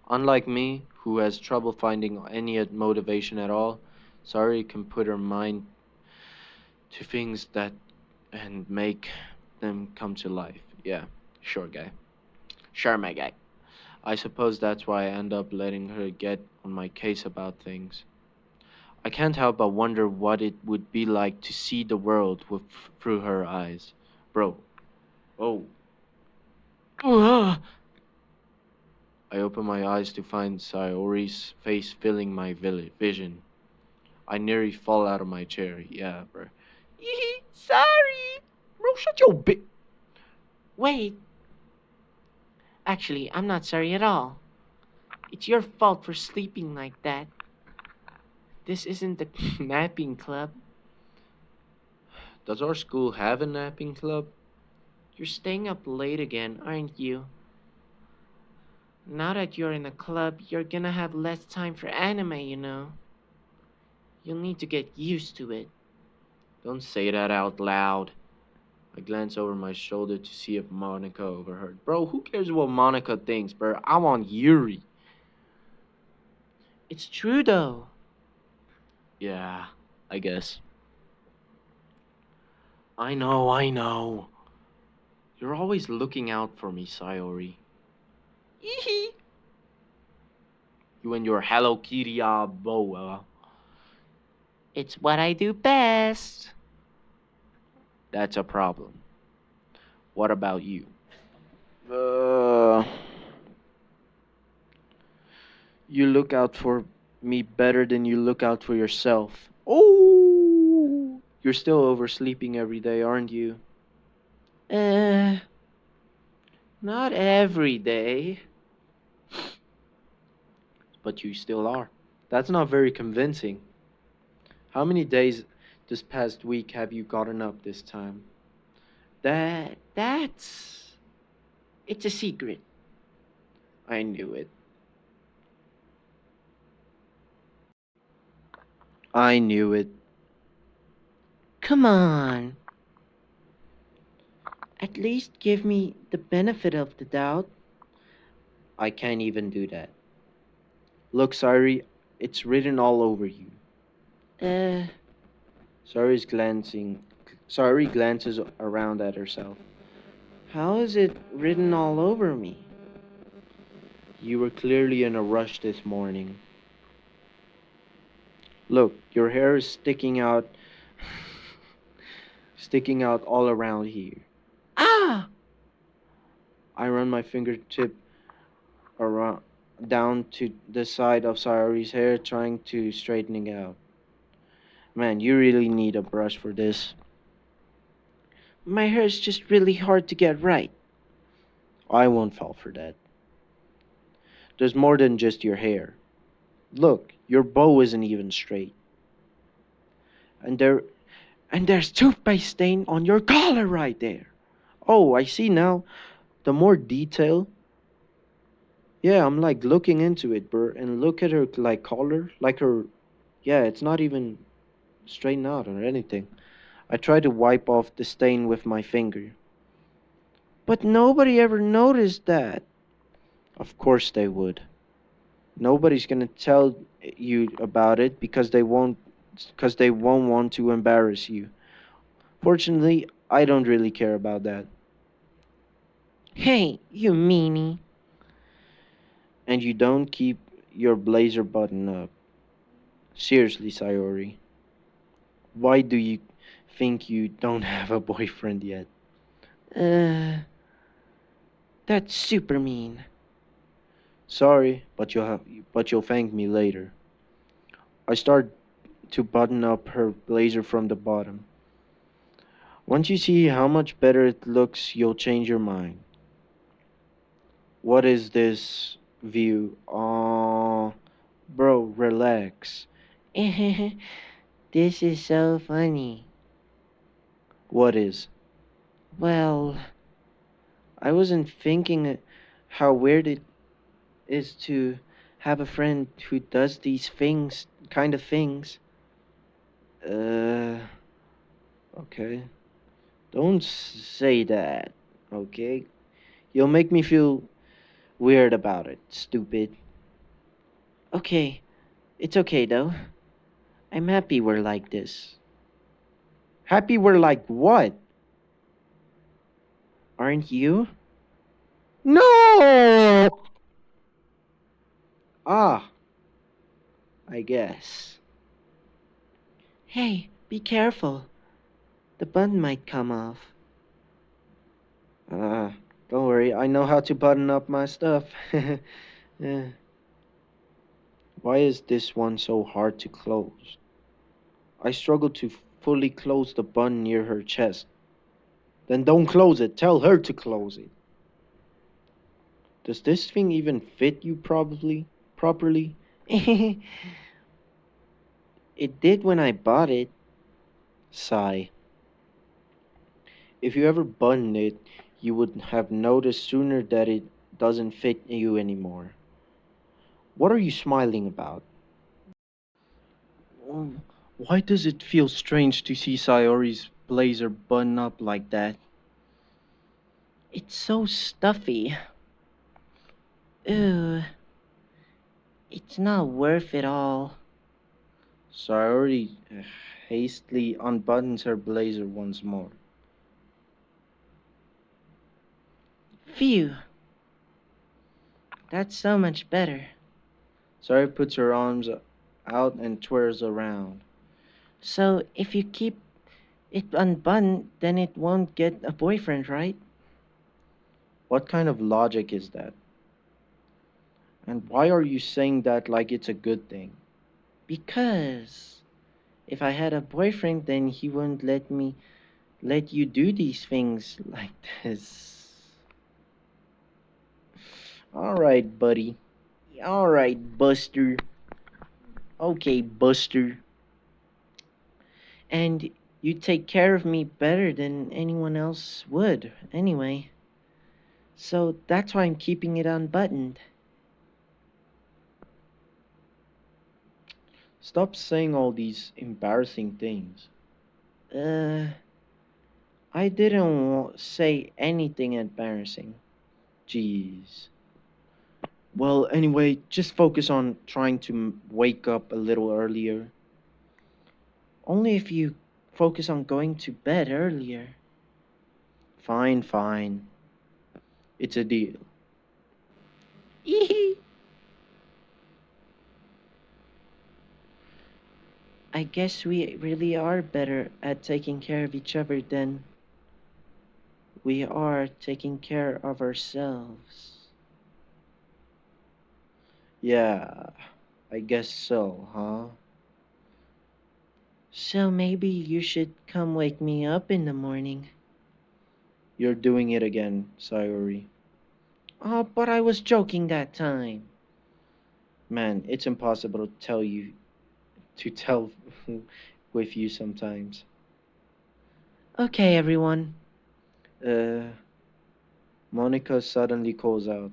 Unlike me, who has trouble finding any motivation at all, Sayori can put her mind to things that and make them come to life. Yeah, sure, guy. Sure, my guy. I suppose that's why I end up letting her get on my case about things. I can't help but wonder what it would be like to see the world through her eyes. Bro. Oh. Ugh. I open my eyes to find Sayori's face filling my vision. I nearly fall out of my chair. Yeah, bro. Sorry. Bro, shut your bit. Wait. Actually, I'm not sorry at all. It's your fault for sleeping like that. This isn't the napping club. Does our school have a napping club? You're staying up late again, aren't you? Now that you're in a club, you're gonna have less time for anime, you know. You'll need to get used to it. Don't say that out loud. I glance over my shoulder to see if Monica overheard. Bro, who cares what Monica thinks, bro? I want Yuri. It's true though. Yeah, I guess. I know, I know. You're always looking out for me, Sayori. Hee. You and your Hello Kitty boa. It's what I do best. That's a problem. What about you? Uh, you look out for me better than you look out for yourself. Oh! You're still oversleeping every day, aren't you? Uh, Not every day. But you still are. That's not very convincing. How many days this past week have you gotten up this time? That's. It's a secret. I knew it. I knew it. Come on. At least give me the benefit of the doubt. I can't even do that. Look, Sari, it's written all over you. Uh, Sari's glancing. Sari glances around at herself. how is it written all over me? You were clearly in a rush this morning. Look, your hair is sticking out all around here. Ah! I run my fingertip around down to the side of Sayori's hair, trying to straighten it out. Man, you really need a brush for this. My hair is just really hard to get right. I won't fall for that. There's more than just your hair. Look, your bow isn't even straight. And there's toothpaste stain on your collar right there. Oh, I see now. The more detail. Yeah, I'm like looking into it, bro, and look at her like collar, like her. Yeah, it's not even straightened out or anything. I try to wipe off the stain with my finger. But nobody ever noticed that. Of course they would. Nobody's gonna tell you about it because they won't want to embarrass you. Fortunately, I don't really care about that. Hey, you meanie. And you don't keep your blazer button up. Seriously, Sayori. Why do you think you don't have a boyfriend yet? Uh, that's super mean. Sorry, but you'll thank me later. I start to button up her blazer from the bottom. Once you see how much better it looks, you'll change your mind. What is this view? Bro, relax. This is so funny. What is? Well, I wasn't thinking how weird it is to have a friend who does these kind of things. Uh, okay. Don't say that, okay? You'll make me feel weird about it, stupid. okay. It's okay though. I'm happy we're like this. Happy we're like what? Aren't you? No! Ah, I guess. Hey, be careful. The bun might come off. Uh, don't worry, I know how to button up my stuff. Yeah. Why is this one so hard to close? I struggle to fully close the button near her chest. Then don't close it, tell her to close it. Does this thing even fit you properly? It did when I bought it. Sigh. If you ever buttoned it, you would have noticed sooner that it doesn't fit you anymore. What are you smiling about? Why does it feel strange to see Sayori's blazer button up like that? It's so stuffy. Ew. It's not worth it all. Sayori hastily unbuttons her blazer once more. Phew. That's so much better. Sayori puts her arms out and twirls around. So if you keep it unbuttoned, then it won't get a boyfriend, right? What kind of logic is that? And why are you saying that like it's a good thing? Because if I had a boyfriend, then he wouldn't let you do these things like this. Alright, buddy. Alright, Buster. Okay, Buster. And you take care of me better than anyone else would, anyway. So that's why I'm keeping it unbuttoned. Stop saying all these embarrassing things. Uh, I didn't say anything embarrassing. Jeez. Well, anyway, just focus on trying to wake up a little earlier. Only if you focus on going to bed earlier. Fine, fine. It's a deal. I guess we really are better at taking care of each other than we are taking care of ourselves. Yeah, I guess so, huh? So maybe you should come wake me up in the morning. You're doing it again, Sayori. Oh, but I was joking that time. Man, it's impossible to tell with you sometimes. Okay, everyone. Uh, Monica suddenly calls out,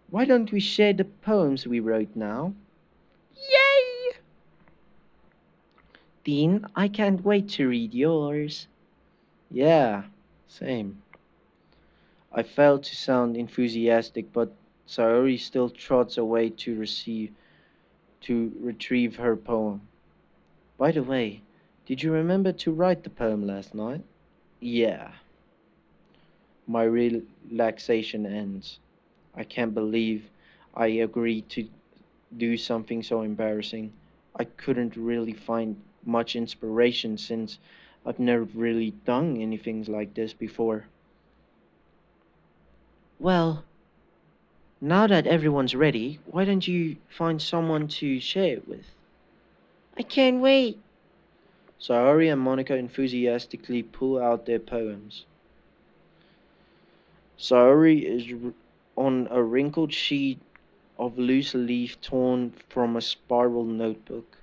"Why don't we share the poems we wrote now?" Yay! Dean, I can't wait to read yours. Yeah, same. I failed to sound enthusiastic, but Sayori still trots away to retrieve her poem. By the way, did you remember to write the poem last night? Yeah, my relaxation ends. I can't believe I agreed to do something so embarrassing. I couldn't really find much inspiration since I've never really done anything like this before. Well, now that everyone's ready, why don't you find someone to share it with? I can't wait. Sayori and Monica enthusiastically pull out their poems. Sayori is on a wrinkled sheet of loose leaf torn from a spiral notebook.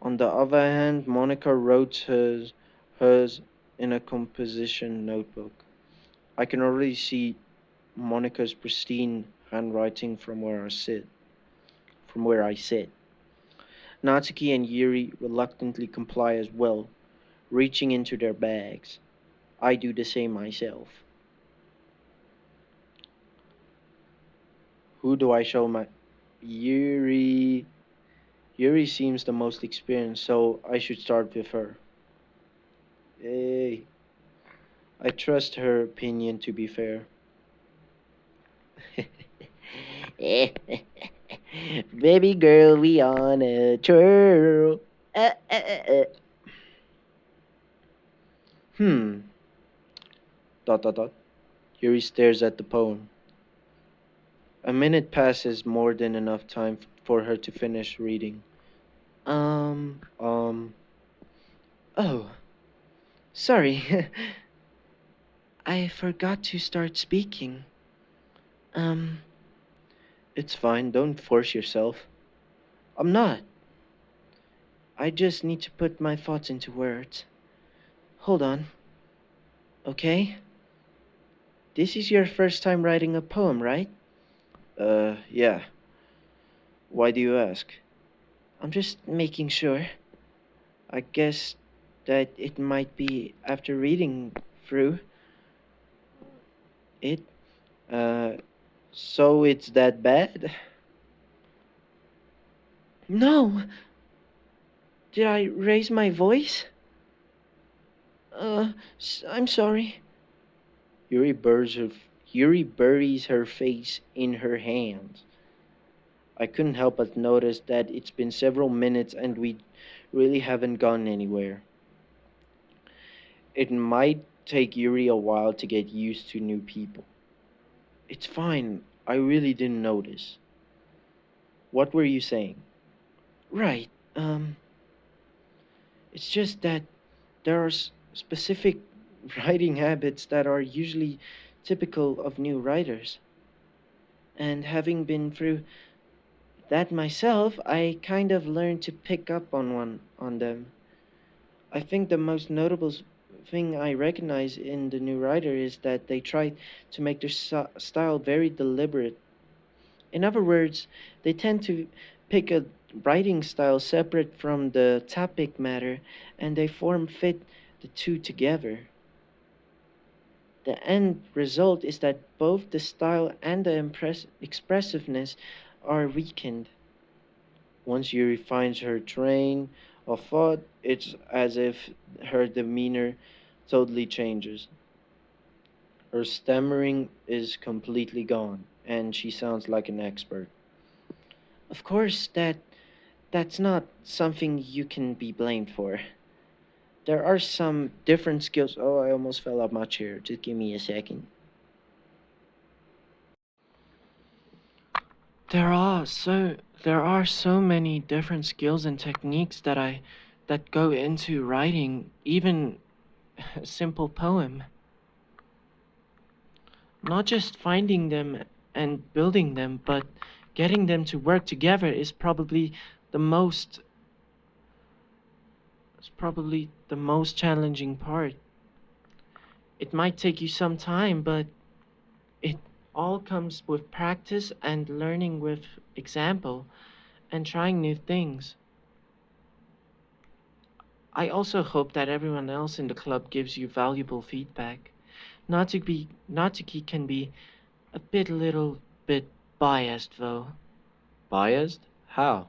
On the other hand, Monica wrote hers in a composition notebook. I can already see Monica's pristine handwriting from where I sit. Natsuki and Yuri reluctantly comply as well, reaching into their bags. I do the same myself. Who do I show my Yuri? Yuri seems the most experienced, so I should start with her. Hey, I trust her opinion to be fair. Baby girl, we on a twirl. Uh, uh, uh, uh. Hmm. Dot dot dot. Yuri stares at the poem. A minute passes, more than enough time for her to finish reading. Um, um. Oh, sorry. I forgot to start speaking. Um, it's fine. Don't force yourself. I'm not. I just need to put my thoughts into words. Hold on. Okay? This is your first time writing a poem, right? Yeah. Why do you ask? I'm just making sure. I guess that it might be after reading through it. Uh, so it's that bad? No! Did I raise my voice? I'm sorry. Yuri buries her, Yuri buries her face in her hands. I couldn't help but notice that it's been several minutes and we really haven't gone anywhere. It might take Yuri a while to get used to new people. It's fine. I really didn't notice. What were you saying? Right. It's just that there are specific writing habits that are usually typical of new writers. And having been through that myself, I kind of learned to pick up on them. I think the most notable thing I recognize in the new writer is that they try to make their style very deliberate. In other words, they tend to pick a writing style separate from the topic matter and they form fit the two together. The end result is that both the style and the expressiveness are weakened. Once Yuri finds her train of thought, it's as if her demeanor totally changes. Her stammering is completely gone, and she sounds like an expert. Of course, that's not something you can be blamed for. There are some different skills. Oh, I almost fell off my chair. Just give me a second. There are so many different skills and techniques that go into writing even a simple poem. Not just finding them and building them, but getting them to work together the most is probably the most challenging part. It might take you some time, but it all comes with practice and learning with example and trying new things. I also hope that everyone else in the club gives you valuable feedback. Not to can be a little bit biased though. Biased? How?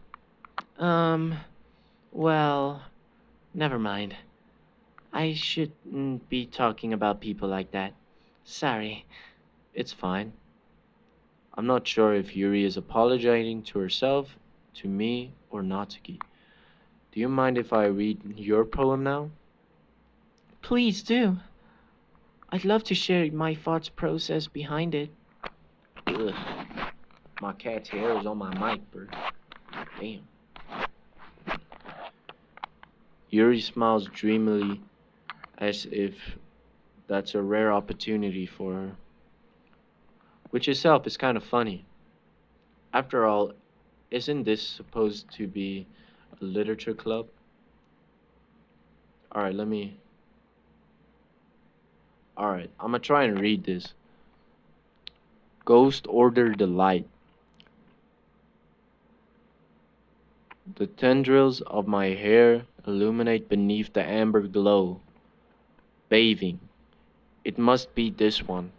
Um, well, never mind. I shouldn't be talking about people like that. Sorry. It's fine. I'm not sure if Yuri is apologizing to herself, to me, or Natsuki. Do you mind if I read your poem now? Please do. I'd love to share my thoughts process behind it. Ugh. My cat's hair is on my mic, bro. Damn. Yuri smiles dreamily as if that's a rare opportunity for her, which itself is kind of funny. After all, isn't this supposed to be a literature club? Alright, let me. Alright, I'm gonna try and read this. Ghost order the light. The tendrils of my hair illuminate beneath the amber glow. Bathing. It must be this one,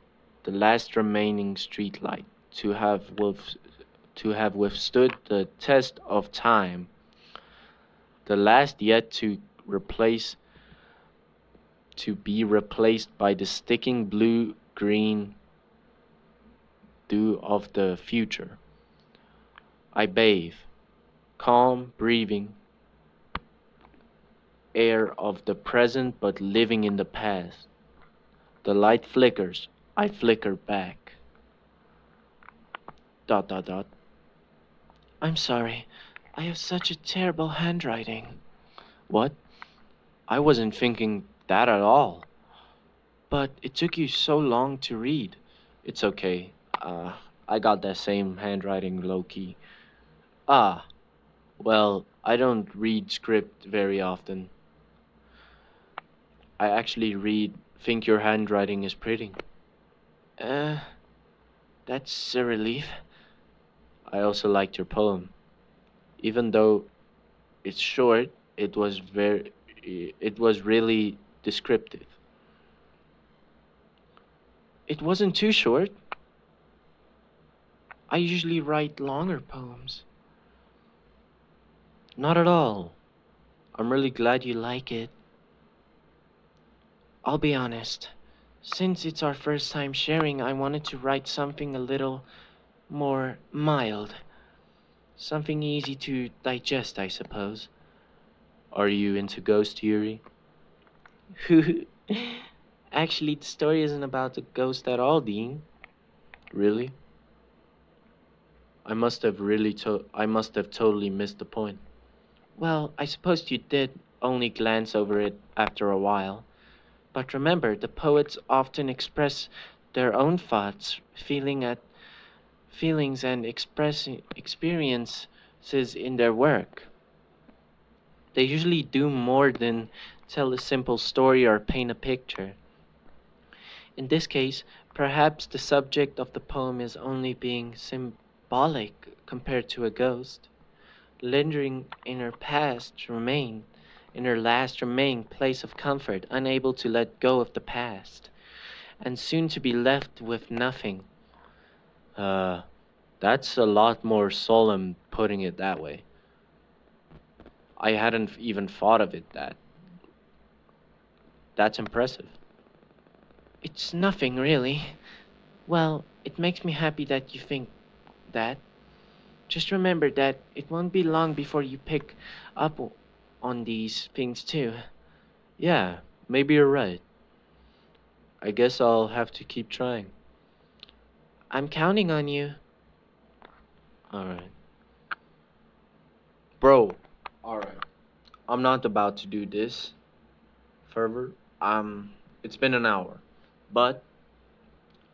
the last remaining streetlight, to have withstood the test of time, the last yet replace to be replaced by the sticking blue green dew of the future. I bathe, calm, breathing, air of the present but living in the past. The light flickers, I flicker back. Dot dot dot. I'm sorry, I have such a terrible handwriting. What? I wasn't thinking that at all. But it took you so long to read. It's okay. I got that same handwriting low key. Ah, well, I don't read script very often. I actually think your handwriting is pretty. Uh, that's a relief. I also liked your poem. Even though it's short, it was really descriptive. It wasn't too short. I usually write longer poems. Not at all. I'm really glad you like it. I'll be honest. Since it's our first time sharing, I wanted to write something a little more mild. Something easy to digest, I suppose. Are you into ghost theory? Actually, the story isn't about the ghost at all, Dean. Really? I must have totally missed the point. Well, I suppose you did only glance over it after a while. But remember, the poets often express their own thoughts, feelings and expressing experiences in their work. They usually do more than tell a simple story or paint a picture. In this case, perhaps the subject of the poem is only being symbolic compared to a ghost, lingering in her in her last remaining place of comfort, unable to let go of the past, and soon to be left with nothing. Uh, that's a lot more solemn putting it that way. I hadn't even thought of it that. That's impressive. It's nothing really. Well, It makes me happy that you think that. Just remember that it won't be long before you pick up on these things too. Yeah, maybe you're right. I guess I'll have to keep trying. I'm counting on you. Alright. Bro, alright. I'm not about to do this further. It's been an hour. But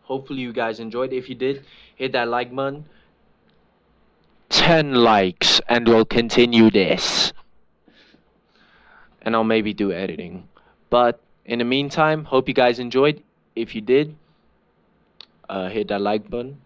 hopefully you guys enjoyed. If you did, hit that like button. 10 likes and we'll continue this. And I'll maybe do editing. But in the meantime, hope you guys enjoyed. If you did, hit that like button.